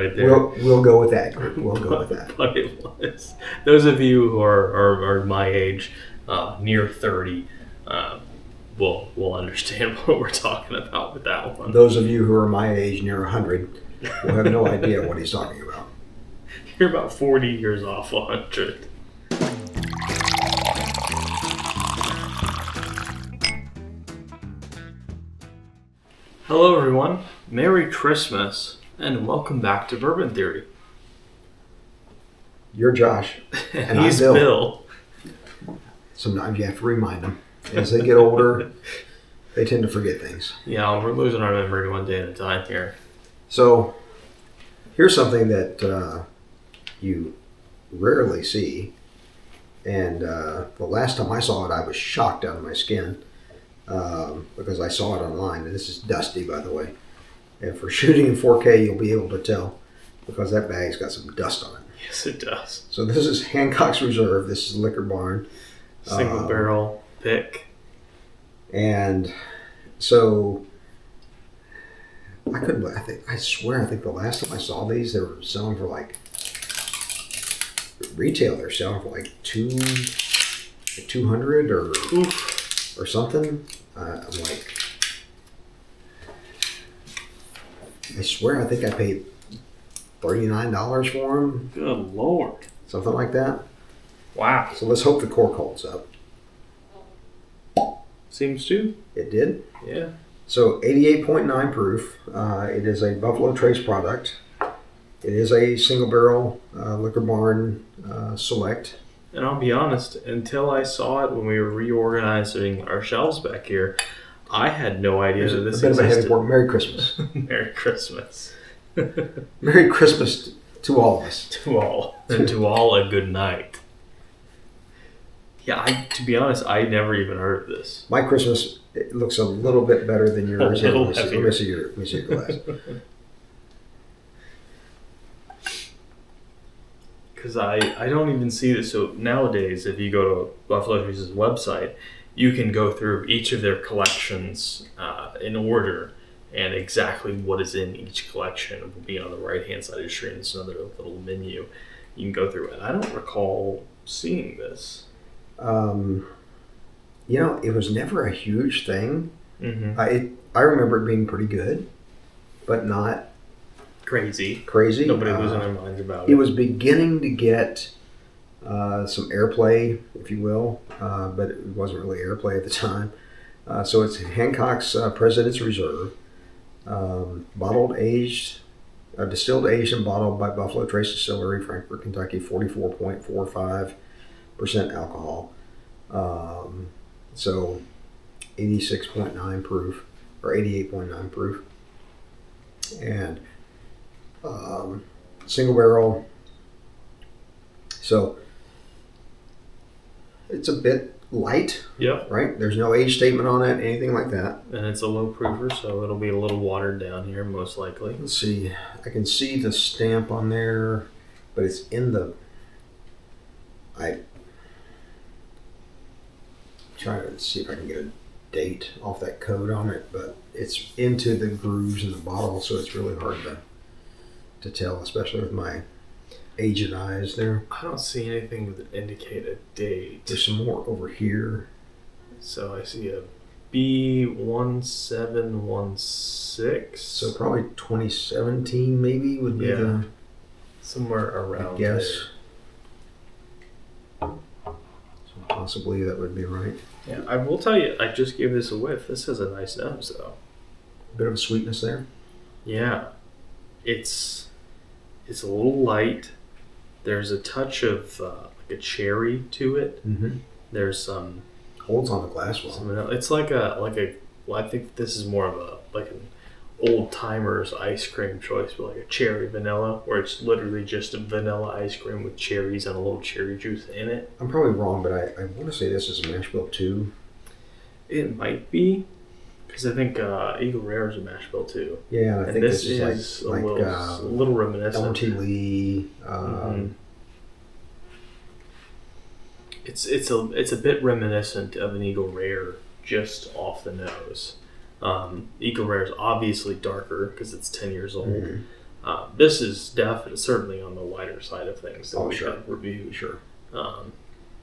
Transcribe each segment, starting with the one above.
right there. We'll go with that. We'll go with that. But it was. Those of you who are my age, near 30, will understand what we're talking about with that one. Those of you who are my age, near 100, will have no idea what he's talking about. You're about 40 years off 100. Hello everyone, Merry Christmas, and welcome back to Bourbon Theory. You're Josh, and He's I'm Bill. Sometimes you have to remind them. As they get older, they tend to forget things. Yeah, we're losing our memory one day at a time here. So, here's something that you rarely see, and the last time I saw it, I was shocked out of my skin. Because I saw it online, and this is dusty, by the way. And for shooting in 4K, you'll be able to tell because that bag's got some dust on it. Yes, it does. So this is Hancock'S Reserve. This is Liquor Barn. Single barrel pick. And so I swear the last time I saw these, they were selling for like retail. They're selling for like 200 or. Oof. Or something. I'm like, I swear I think I paid $39 for them. Good Lord. Something like that. Wow. So let's hope the cork holds up. Seems to. It did. Yeah. So 88.9 proof. It is a Buffalo Trace product. It is a single barrel Liquor Barn Select. And I'll be honest, until I saw it when we were reorganizing our shelves back here, I had no idea that this existed. A bit of a heavy pour. Merry Christmas. Merry Christmas. Merry Christmas to all of us. To all. And to all a good night. Yeah, to be honest, I never even heard of this. My Christmas, it looks a little bit better than yours. A little Let me see your glass. Because I don't even see this. So nowadays, if you go to Buffalo Trace's website, you can go through each of their collections in order, and exactly what is in each collection will be on the right-hand side of your screen. It's another little menu you can go through. And I don't recall seeing this. It was never a huge thing. Mm-hmm. I remember it being pretty good, but not crazy. Nobody losing their minds about it. It was beginning to get some airplay, if you will, but it wasn't really airplay at the time. So it's Hancock'S President's Reserve, distilled, aged, and bottled by Buffalo Trace Distillery, Frankfort, Kentucky, 44.45% alcohol. So 86.9 proof, or 88.9 proof. And single barrel. So it's a bit light. Yep. Right? There's no age statement on it, anything like that. And it's a low proofer, so it'll be a little watered down here, most likely. Let's see. I can see the stamp on there, but it's in the... Trying to see if I can get a date off that code on it, but it's into the grooves in the bottle, so it's really hard to tell, especially with my aged eyes there. I don't see anything that indicate a date. There's some more over here. So I see a B1716. So probably 2017 maybe would be the... Somewhere around I guess. there. So possibly that would be right. Yeah, I will tell you, I just gave this a whiff. This has a nice nose, though. A bit of a sweetness there. Yeah. It's a little light. There's a touch of like a cherry to it. Mm-hmm. There's some... Holds on the glass well. It's like well, I think this is more of an old timers ice cream choice, but like a cherry vanilla, where it's literally just a vanilla ice cream with cherries and a little cherry juice in it. I'm probably wrong, but I want to say this is a mash bill too. It might be, because I think Eagle Rare is a mash bill too. Yeah, and I think this is a little reminiscent. L.T. Lee. It's a bit reminiscent of an Eagle Rare, just off the nose. Eagle Rare is obviously darker because it's 10 years old. This is definitely certainly on the wider side of things that we have reviewed. Sure.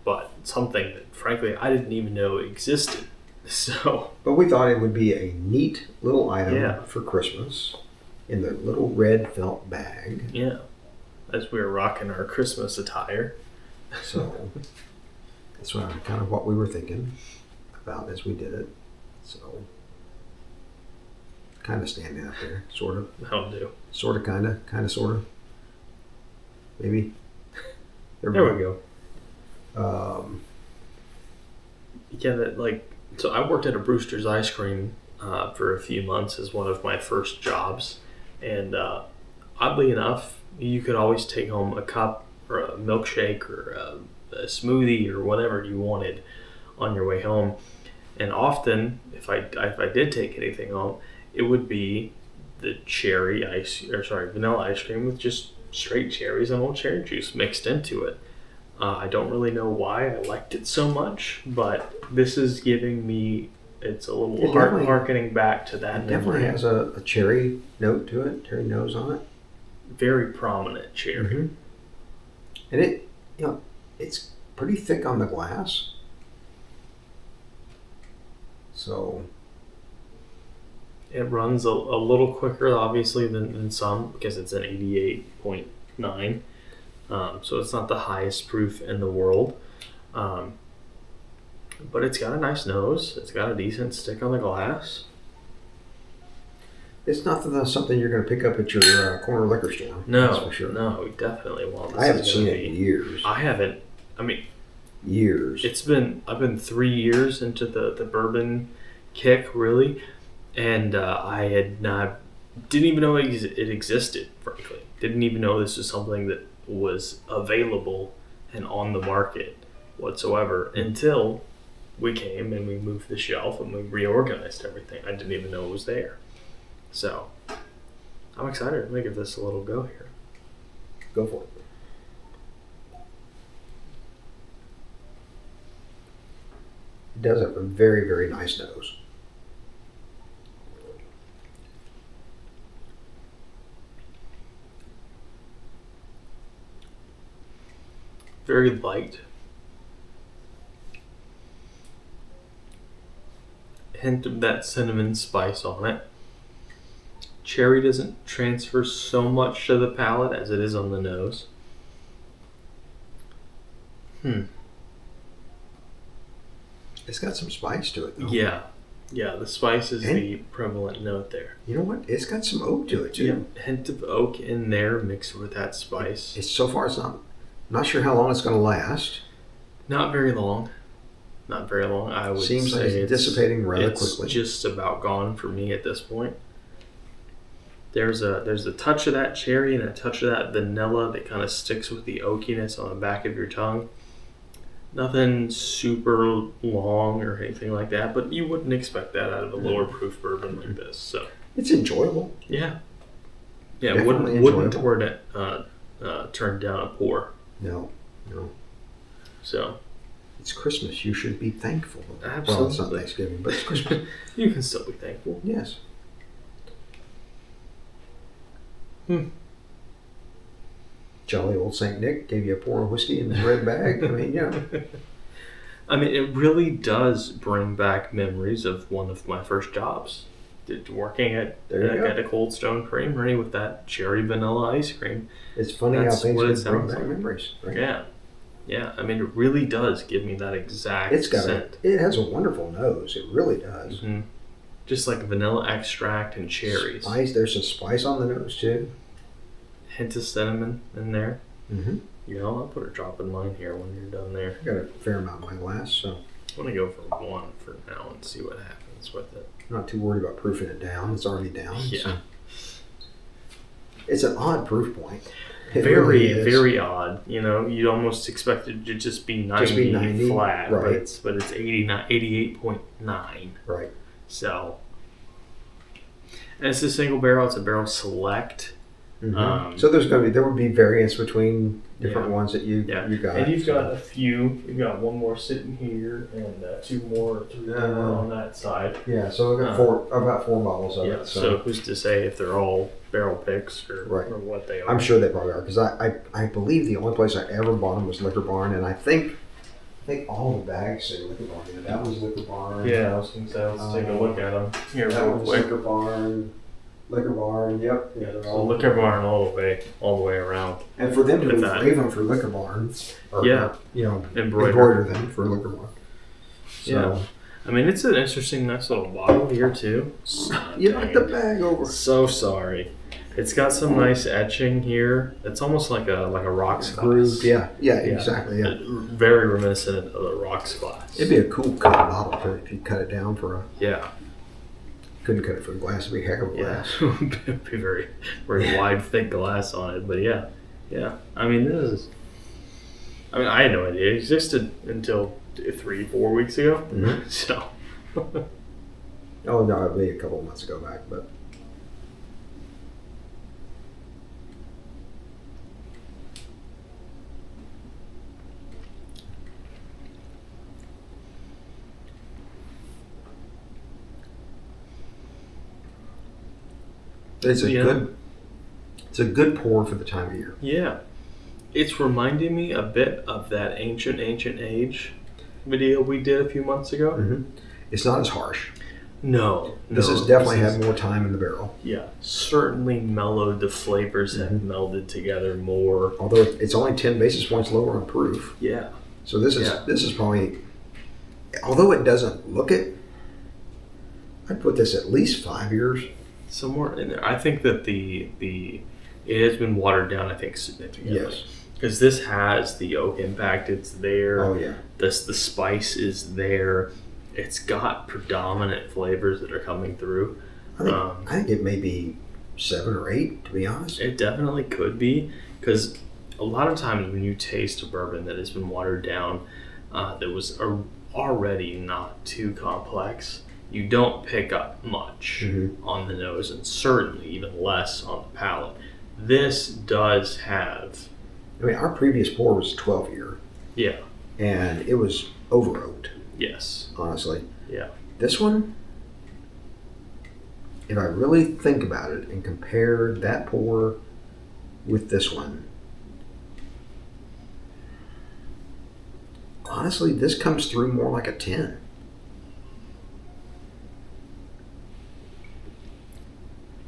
But something that, frankly, I didn't even know existed. So, but we thought it would be a neat little item for Christmas in the little red felt bag. Yeah, as we were rocking our Christmas attire. So that's kind of what we were thinking about as we did it. So kind of standing out there, sort of. That'll do. Sort of, kind of, sort of. Maybe. There we go. So I worked at a Brewster's Ice Cream for a few months as one of my first jobs. And oddly enough, you could always take home a cup or a milkshake or a smoothie or whatever you wanted on your way home. And often, if I did take anything home, it would be the vanilla ice cream with just straight cherries and a little cherry juice mixed into it. I don't really know why I liked it so much, but this is giving me, it's a little harkening back to that. It definitely has a cherry note to it, cherry nose on it. Very prominent cherry. Mm-hmm. And it's pretty thick on the glass. So it runs a little quicker, obviously, than some, because it's an 88.9. So it's not the highest proof in the world. But it's got a nice nose. It's got a decent stick on the glass. It's not something you're going to pick up at your corner liquor store. No, that's for sure. No, we definitely won't. I haven't seen it in years. I haven't. I mean, years. I've been 3 years into the bourbon kick, really, and I didn't even know it existed, frankly. Didn't even know this was something that was available and on the market whatsoever until we came and we moved the shelf and we reorganized everything. I didn't even know it was there. So I'm excited. I'm going to give this a little go here. Go for it. It does have a very, very nice nose. Very light. Hint of that cinnamon spice on it. Cherry doesn't transfer so much to the palate as it is on the nose. It's got some spice to it, though. Yeah, the spice is the prevalent note there. You know what? It's got some oak to it, too. Yeah, hint of oak in there mixed with that spice. So far, it's not sure how long it's going to last. Not very long. Not very long. I would Seems say like it's dissipating rather quickly. It's just about gone for me at this point. There's a touch of that cherry and a touch of that vanilla that kind of sticks with the oakiness on the back of your tongue. Nothing super long or anything like that, but you wouldn't expect that out of a lower proof bourbon like this. So it's enjoyable. Yeah, wouldn't turn down a pour. No. So it's Christmas. You should be thankful. Absolutely. Well, it's not Thanksgiving, but it's Christmas. You can still be thankful. Yes. Jolly old Saint Nick gave you a pour of whiskey in the red bag. I mean, it really does bring back memories of one of my first jobs. Working at a Cold Stone Creamery with that cherry vanilla ice cream. It's funny how things can bring back memories. Right? Yeah. I mean, it really does give me that exact scent. It has a wonderful nose. It really does. Mm-hmm. Just like vanilla extract and cherries. Spice. There's some spice on the nose too. Hint of cinnamon in there. Mm-hmm. I'll put a drop in mine here when you're done there. I got a fair amount in my glass, so I'm gonna go for one for now and see what happens with it. I'm not too worried about proofing it down. It's already down. Yeah. So. It's an odd proof point. Very odd. You'd almost expect it to just be 90 flat, right? But it's 88.9. Right. So, and it's a single barrel. It's a barrel select. Mm-hmm. So there would be variance between different ones that you got. And you've got a few. You've got one more sitting here, and three more on that side. Yeah, so I've got four bottles of it. So who's to say if they're all barrel picks or what they are? I'm sure they probably are, because I believe the only place I ever bought them was Liquor Barn, and I think all the bags say Liquor Barn. That was Liquor Barn. Yeah, I was going to say, let's take a look at them here real quick. Liquor Barn, yep. Yeah, so Liquor Barn all the way around. And for them to engrave them for Liquor Barn, embroider them for Liquor Barn. So, yeah. I mean, it's an interesting, nice little bottle here, too. You knocked the bag over. So sorry. It's got some nice etching here. It's almost like a rocks glass. Yeah, exactly. Yeah. Very reminiscent of the rocks glass. It'd be a cool cut bottle too, if you cut it down for a. Yeah. Couldn't cut it for a glass. It'd be a heck of a glass. It'd be very, very wide, thick glass on it. But yeah. I mean, I had no idea it existed until 3-4 weeks ago. Mm-hmm. So. Oh no, it'd be a couple of months ago back, but. It's a good pour for the time of year. Yeah. It's reminding me a bit of that Ancient Age video we did a few months ago. Mm-hmm. It's not as harsh. No. This has definitely had more time in the barrel. Yeah. Certainly mellowed. The flavors have melded together more. Although it's only 10 basis points lower on proof. Yeah. So this is probably, although it doesn't look it, I'd put this at least 5 years. Somewhere in there. I think that it has been watered down, I think, significantly. Yes. Because this has the oak impact, it's there. Oh, yeah. The spice is there. It's got predominant flavors that are coming through. I think it may be 7 or 8, to be honest. It definitely could be. Because a lot of times when you taste a bourbon that has been watered down, that was already not too complex, you don't pick up much on the nose, and certainly even less on the palate. This does have... I mean, our previous pour was 12 year. Yeah. And it was over oaked. Yes. Honestly. Yeah. This one, if I really think about it and compare that pour with this one, honestly, this comes through more like a 10.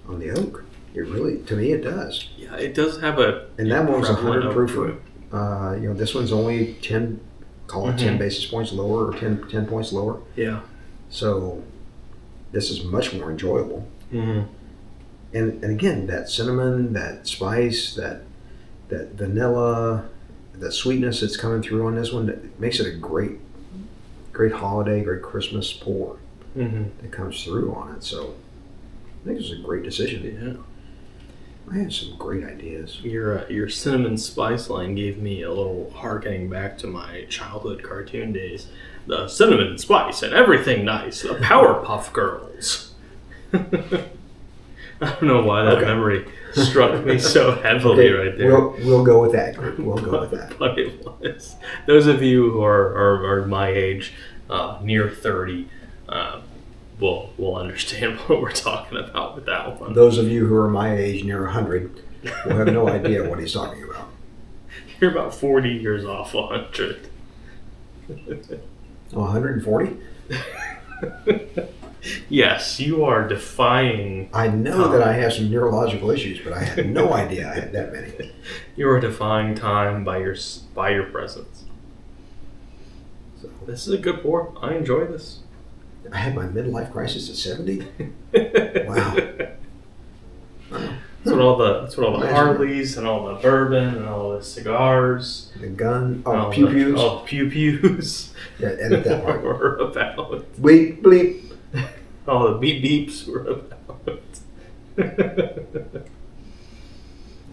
On the oak, to me, it does. Yeah, it does have and that one's 100 proof. This one's only 10, call it 10 basis points lower, or 10 points lower. Yeah. So this is much more enjoyable. Mm-hmm. And again, that cinnamon, that spice, that vanilla, that sweetness that's coming through on this one, that makes it a great holiday, great Christmas pour that comes through on it. So I think it's a great decision. Yeah. I had some great ideas. Your cinnamon spice line gave me a little harkening back to my childhood cartoon days. The cinnamon spice and everything nice. The Powerpuff Girls. I don't know why that memory struck me so heavily right there. We'll go with that. We'll go with that. But it was. Those of you who are my age, near 30, will understand what we're talking about with that one. Those of you who are my age, near 100, will have no idea what he's talking about. You're about 40 years off 100. 140? Yes, you are defying... I know that I have some neurological issues, but I had no idea I had that many. You are defying time by your presence. So this is a good pour. I enjoy this. I had my midlife crisis at 70? Wow. That's what all the Harleys and all the bourbon and all the cigars. The gun. Oh, pew-pews. Oh, pew-pews. Yeah, edit that part. Were about. Bleep, bleep. All the beep-beeps were about.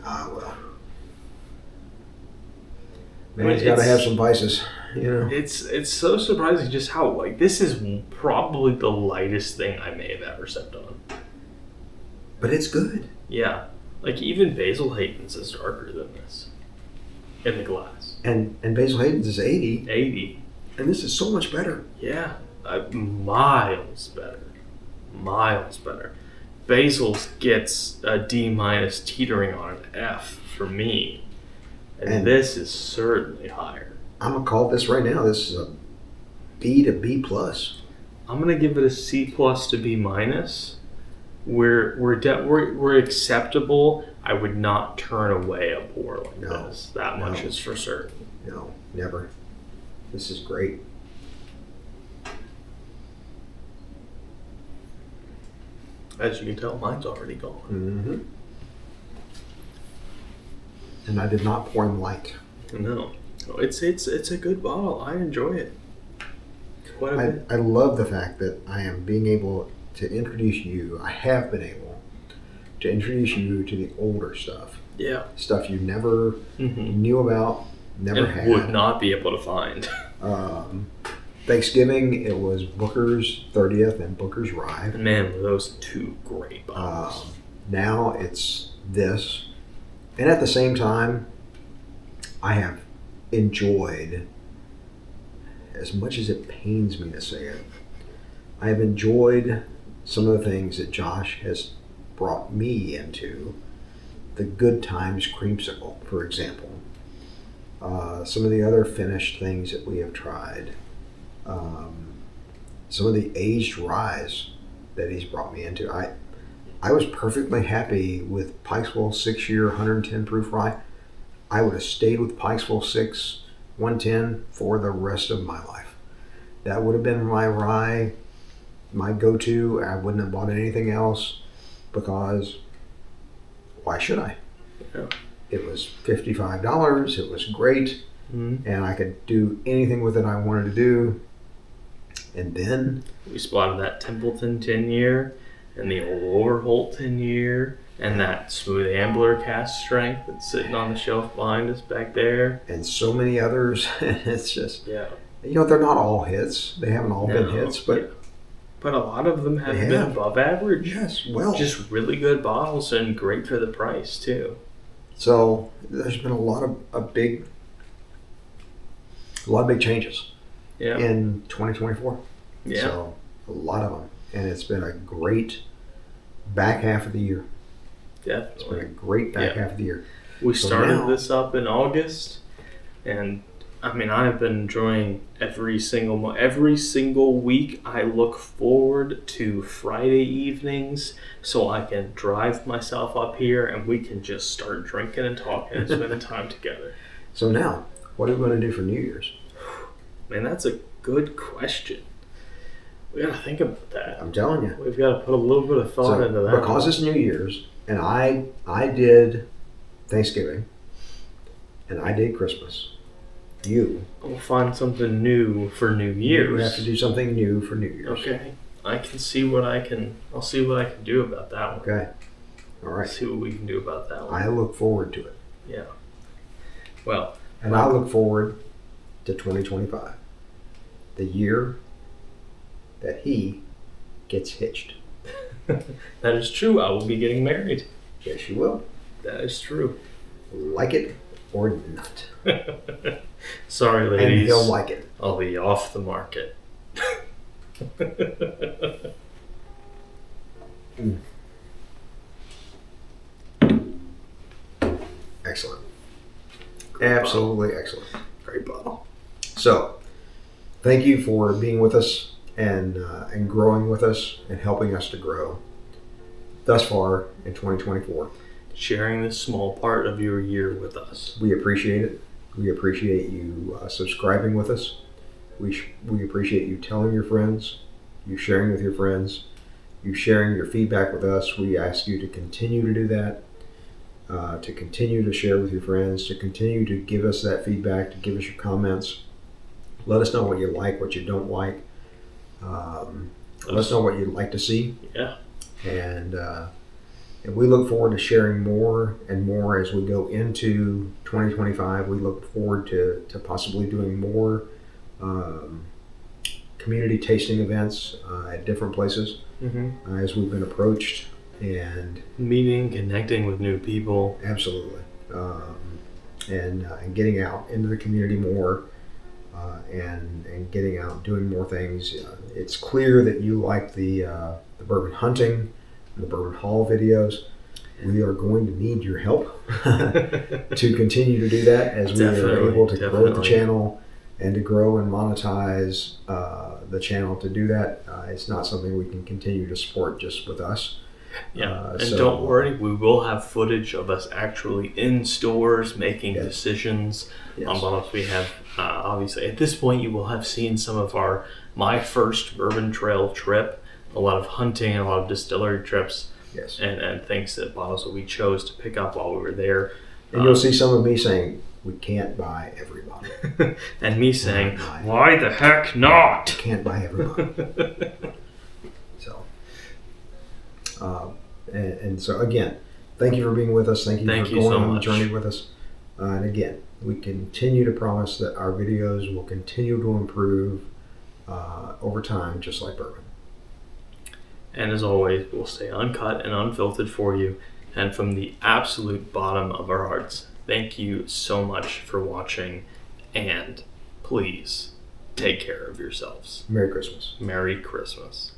Well. Man's got to have some vices. Yeah. It's so surprising just how, this is probably the lightest thing I may have ever sipped on. But it's good. Yeah. Like even Basil Hayden's is darker than this in the glass. And Basil Hayden's is 80. 80. And this is so much better. Yeah, miles better. Miles better. Basil's gets a D- teetering on an F for me. And this is certainly higher. I'm going to call this right now. This is a B to B+. I'm going to give it a C+ to B-. We're acceptable. I would not turn away a pour like this. That much is for certain. No, never. This is great. As you can tell, mine's already gone. Mm-hmm. And I did not pour him light. No, it's a good bottle. I enjoy it. I love the fact that I am being able to introduce you. I have been able to introduce you to the older stuff. Yeah. Stuff you never knew about, never had. Would not be able to find. Thanksgiving, it was Booker's 30th and Booker's Rye. Man, were those two great bottles. Now it's this. And at the same time, I have enjoyed, as much as it pains me to say it, I have enjoyed some of the things that Josh has brought me into. The Good Times Creamsicle, for example. Some of the other finished things that we have tried. Some of the aged ryes that he's brought me into. I was perfectly happy with Pikesville 6-year 110 proof rye. I would have stayed with Pikesville 6 110 for the rest of my life. That would have been my rye, my go-to. I wouldn't have bought anything else because why should I? Yeah. It was $55. It was great. Mm-hmm. And I could do anything with it I wanted to do. And then we spotted that Templeton 10-year and the old Overholt 10-year and that Smooth Ambler cast strength that's sitting on the shelf behind us back there. And so many others. It's just, yeah. They're not all hits. They haven't all been hits, but a lot of them have been above average. Yes, well. Just really good bottles and great for the price, too. So there's been a lot of big changes in 2024. Yeah. So a lot of them. And it's been a great back half of the year. Definitely. It's been a great back half of the year. We started this up in August, and I mean, I've been enjoying every single week. I look forward to Friday evenings so I can drive myself up here and we can just start drinking and talking and spending time together. So now, what are we going to do for New Year's? Man, that's a good question. We got to think about that. I'm telling you. We've got to put a little bit of thought into that. Because it's New Year's, and I did Thanksgiving, and I did Christmas. We'll find something new for New Year's. You have to do something new for New Year's. Okay. I'll see what I can do about that one. Okay. All right. See what we can do about that one. I look forward to it. Yeah. Well. And I look forward to 2025. The year that he gets hitched. That is true. I will be getting married. Yes, you will. That is true. Like it or not. Sorry, ladies. And he'll like it. I'll be off the market. Excellent. Great Absolutely bottle. Excellent. Great bottle. So, thank you for being with us and growing with us and helping us to grow thus far in 2024. Sharing this small part of your year with us. We appreciate it. We appreciate you subscribing with us. We appreciate you telling your friends, you sharing with your friends, you sharing your feedback with us. We ask you to continue to do that, to continue to share with your friends, to continue to give us that feedback, to give us your comments. Let us know what you like, what you don't like. Let us know what you'd like to see. Yeah. And we look forward to sharing more and more as we go into 2025. We look forward to possibly doing more community tasting events at different places as we've been approached and meeting, connecting with new people. Absolutely. And getting out into the community more, and getting out doing more things. It's clear that you like the bourbon hunting and the bourbon haul videos. We are going to need your help to continue to do that as we are able to grow the channel and to grow and monetize the channel. To do that, it's not something we can continue to support just with us. Yeah, and don't worry, we will have footage of us actually in stores making decisions on bottles. We have, obviously, at this point, you will have seen some of my first bourbon trail trip, a lot of hunting and a lot of distillery trips, and things that bottles that we chose to pick up while we were there. And you'll see some of me saying, we can't buy every bottle. And me saying, why the heck not? We can't buy every bottle. And so again, thank you for being with us. Thank you for going on the journey with us. And again, we continue to promise that our videos will continue to improve over time, just like bourbon. And as always, we'll stay uncut and unfiltered for you. And from the absolute bottom of our hearts, thank you so much for watching. And please take care of yourselves. Merry Christmas. Merry Christmas.